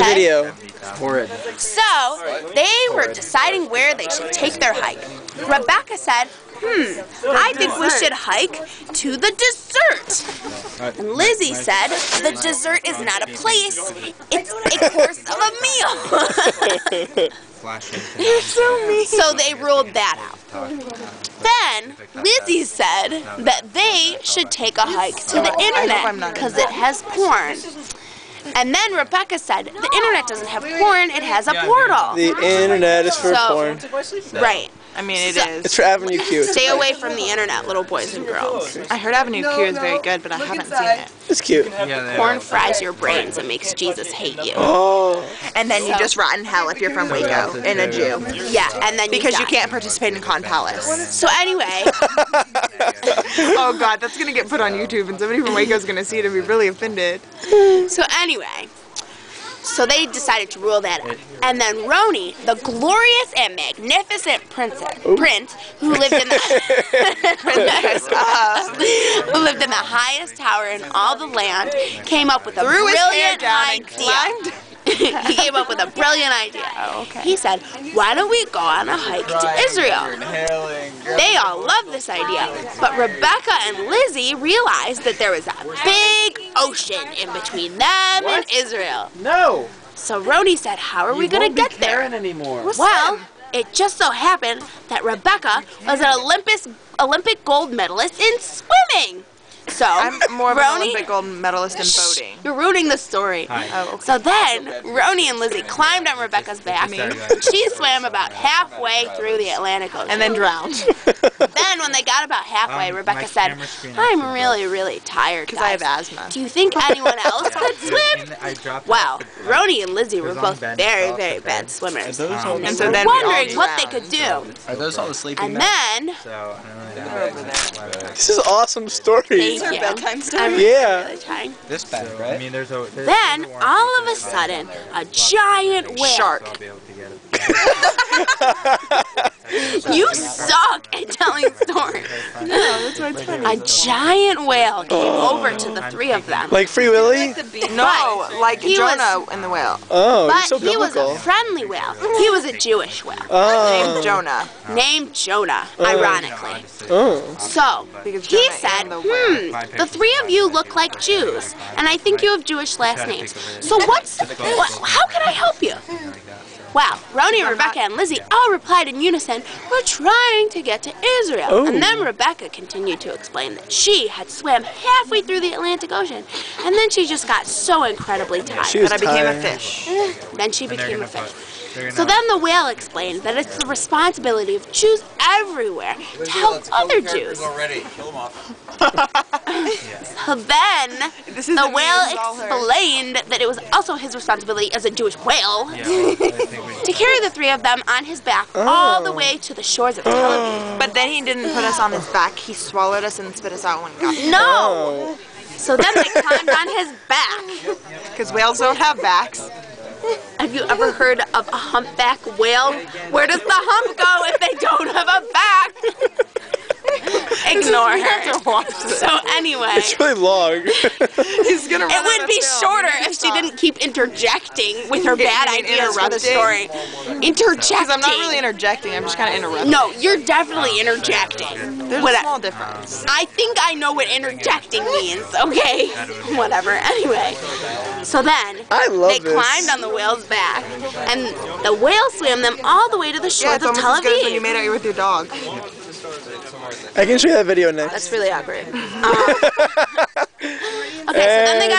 the video. Horrid. So, they were deciding where they should take their hike. Rebecca said, I think we should hike to the dessert. And Lizzie said, the dessert is not a place, it's a course of a meal. So they ruled that out. Then, Lizzie said that they should take a hike to the internet because it has porn. And then Rebecca said, the internet doesn't have porn, it has a portal. The internet is for porn. Right. I mean, it is. It's for Avenue Q. Stay away from the internet, little boys and girls. I heard Avenue Q is very good, but I haven't seen it. It's cute. Porn fries your brains and makes Jesus hate you. Oh. And then you just rot in hell if you're from Waco and a Jew. Yeah, and then Because you can't participate in Con Palace. So anyway. Oh God, that's gonna get put on YouTube and somebody from Waco is gonna see it and be really offended. So anyway. So they decided to rule that out. And then Roni, the glorious and magnificent prince who lived in the who lived in the highest tower in all the land, came up with a brilliant idea. He came up with a brilliant idea. Oh, okay. He said, why don't we go on a hike to Israel? They all loved this idea, but Rebecca and Lizzie realized that there was a big ocean in between them and Israel. No! So Roni said, how are we going to get there? Anymore. Well, it just so happened that Rebecca was an Olympic gold medalist in swimming. So, I'm more of an Roni, Olympic gold medalist in boating. You're ruining the story. Oh, okay. So then, Roni and Lizzie climbed on Rebecca's back. She swam about halfway through the Atlantic Ocean. And then drowned. Then, when they got about halfway, Rebecca said, I'm really, really tired, Because I have asthma. Do you think anyone else could swim? Well, Roni and Lizzie were both very, very bad swimmers. And they were wondering what they could do. Are those all the sleeping And then, This is an awesome story. thank you. bedtime story? I'm Yeah. really trying. This bad, right? I mean, Then, all of a sudden, a giant whale. Shark. You suck at telling stories. That's why it's funny. A giant whale came over to the three of them. Like Free Willy? No, like he Jonah in the whale. Oh, you're But so he was biblical. a friendly whale. He was a Jewish whale. Named Jonah. Named Jonah, ironically. Oh. So, Because he Jonah said, and the whale. the three of you look like Jews, and I think you have Jewish last names. So how can I help you? Wow, Roni, Rebecca, and Lizzie all replied in unison, we're trying to get to Israel. Oh. And then Rebecca continued to explain that she had swam halfway through the Atlantic Ocean, and then she just got so incredibly tired. She was And I became a tired. fish. Then she became a fish. So then the whale explained that it's the responsibility of Jews everywhere to help other Jews. So then the whale explained that it was also his responsibility as a Jewish whale to carry the three of them on his back all the way to the shores of Tel Aviv. But then he didn't put us on his back. He swallowed us and spit us out when he got here. No! So then they climbed on his back. Because whales don't have backs. Have you ever heard of a humpback whale? Where does the hump go if they don't have a back? Ignore her. So anyway, It's really long. He's gonna run it would out be of film. shorter if she didn't keep interjecting with her bad You mean ideas for the story. Interjecting. Because I'm not really interjecting. I'm just kind of interrupting. No, you're definitely interjecting. There's a small difference. I think I know what interjecting means, okay? Whatever. Anyway, so then I love they this. climbed on the whale's back, and the whale swam them all the way to the Yeah, shores it's of almost Tel as good as when you Aviv. made out with your dog. I can show you that video next. That's really awkward. Okay, so then they got